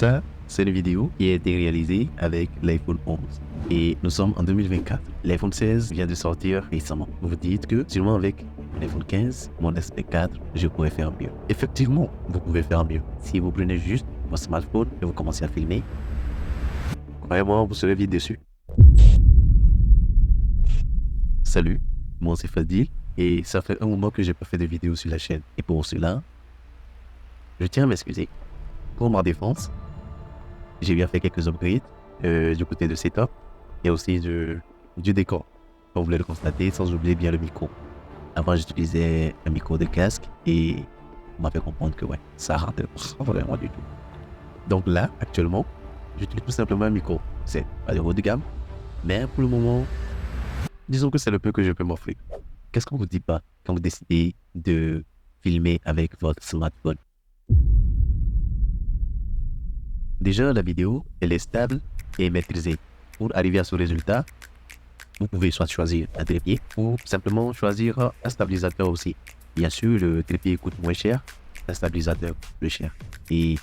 Ça, c'est une vidéo qui a été réalisée avec l'iPhone 11. Et nous sommes en 2024. L'iPhone 16 vient de sortir récemment. Vous vous dites que sûrement avec l'iPhone 15, mon SP4, je pourrais faire mieux. Effectivement, vous pouvez faire mieux. Si vous prenez juste votre smartphone et vous commencez à filmer, croyez-moi, vous serez vite déçu. Salut, moi c'est Fadil et ça fait un moment que j'ai pas fait de vidéo sur la chaîne. Et pour cela, je tiens à m'excuser. Pour ma défense, j'ai bien fait quelques upgrades du côté de setup et aussi du décor. Comme vous l'avez constaté, sans oublier bien le micro. Avant, j'utilisais un micro de casque et on m'a fait comprendre que ouais, ça rentre pas vraiment du tout. Donc là, actuellement, j'utilise tout simplement un micro. C'est pas de haut de gamme, mais pour le moment, disons que c'est le peu que je peux m'offrir. Qu'est-ce qu'on vous dit pas quand vous décidez de filmer avec votre smartphone? Déjà, la vidéo, elle est stable et maîtrisée. Pour arriver à ce résultat, vous pouvez soit choisir un trépied ou simplement choisir un stabilisateur aussi. Bien sûr, le trépied coûte moins cher, un stabilisateur plus cher. Et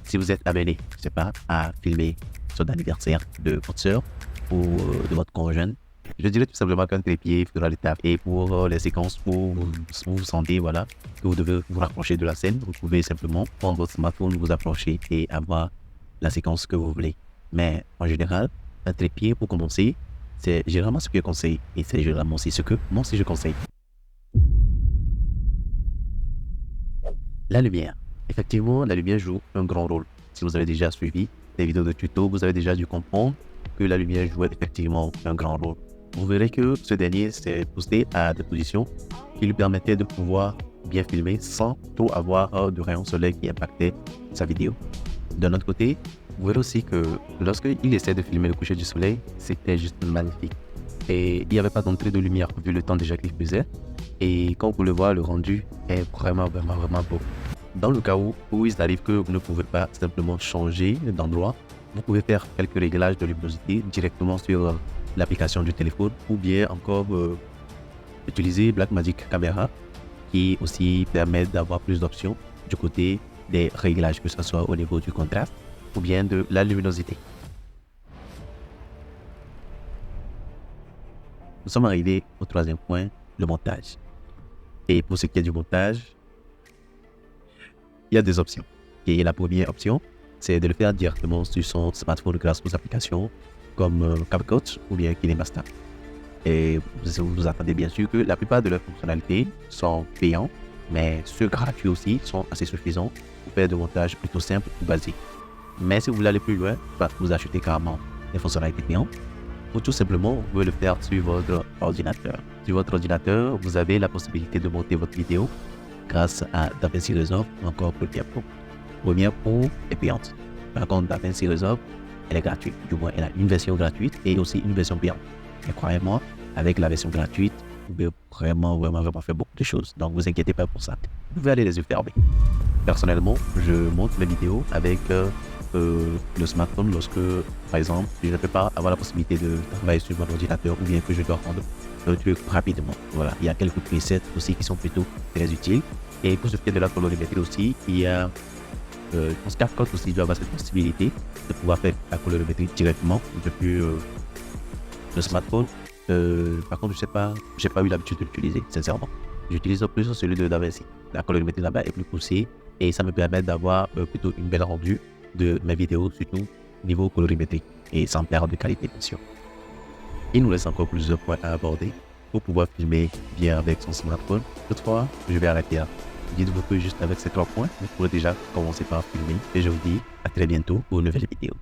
si vous êtes amené, je sais pas, à filmer son anniversaire de votre soeur ou de votre conjoint, je dirais tout simplement qu'un trépied fera l'étape. Et pour les séquences où vous sentez voilà, que vous devez vous rapprocher de la scène, vous pouvez simplement prendre votre smartphone, vous approcher et avoir la séquence que vous voulez. Mais en général, un trépied pour commencer, c'est généralement ce que je conseille. Et c'est généralement aussi ce que moi aussi je conseille. La lumière. Effectivement, la lumière joue un grand rôle. Si vous avez déjà suivi des vidéos de tuto, vous avez déjà dû comprendre que la lumière joue effectivement un grand rôle. Vous verrez que ce dernier s'est posté à des positions qui lui permettaient de pouvoir bien filmer sans trop avoir de rayons soleil qui impactaient sa vidéo. D'un autre côté, vous verrez aussi que lorsqu'il essaie de filmer le coucher du soleil, c'était juste magnifique. Et il n'y avait pas d'entrée de lumière vu le temps déjà qu'il faisait. Et comme vous le voyez, le rendu est vraiment beau. Dans le cas où il arrive que vous ne pouvez pas simplement changer d'endroit, vous pouvez faire quelques réglages de luminosité directement sur l'application du téléphone ou bien encore utiliser Blackmagic Camera qui aussi permet d'avoir plus d'options du côté des réglages, que ce soit au niveau du contraste ou bien de la luminosité. Nous sommes arrivés au troisième point, le montage. Et pour ce qui est du montage, il y a des options. Et la première option, c'est de le faire directement sur son smartphone grâce aux applications comme CapCut ou bien KineMaster. Et vous attendez bien sûr que la plupart de leurs fonctionnalités sont payantes, mais ceux gratuits aussi sont assez suffisants pour faire des montages plutôt simples ou basiques. Mais si vous voulez aller plus loin, vous achetez carrément des fonctionnalités payantes ou tout simplement vous pouvez le faire sur votre ordinateur. Sur votre ordinateur, vous avez la possibilité de monter votre vidéo grâce à DaVinci Resolve ou encore Premiere Pro. Premiere Pro est payante. Par contre, DaVinci Resolve, elle est gratuite. Du moins, elle a une version gratuite et aussi une version payante. Et croyez-moi, avec la version gratuite, vous pouvez vraiment faire beaucoup de choses. Donc, ne vous inquiétez pas pour ça. Vous pouvez aller les yeux fermés. Personnellement, je monte mes vidéos avec le smartphone lorsque, par exemple, je ne peux pas avoir la possibilité de travailler sur mon ordinateur ou bien que je dois rendre un truc rapidement. Voilà, il y a quelques presets aussi qui sont plutôt très utiles. Et pour ce qui est de la colorimétrie aussi, il y a je pense CapCut aussi doit avoir cette possibilité de pouvoir faire la colorimétrie directement depuis le smartphone. Par contre, j'ai pas eu l'habitude de l'utiliser, sincèrement. J'utilise plus celui de DaVinci. La colorimétrie là-bas est plus poussée et ça me permet d'avoir plutôt une belle rendue de mes vidéos, surtout niveau colorimétrie et sans perdre de qualité, bien sûr. Il nous reste encore plusieurs points à aborder pour pouvoir filmer bien avec son smartphone. Toutefois, je vais arrêter là. Dites-vous que juste avec ces 3 points, vous pourrez déjà commencer par filmer. Et je vous dis à très bientôt pour une nouvelle vidéo.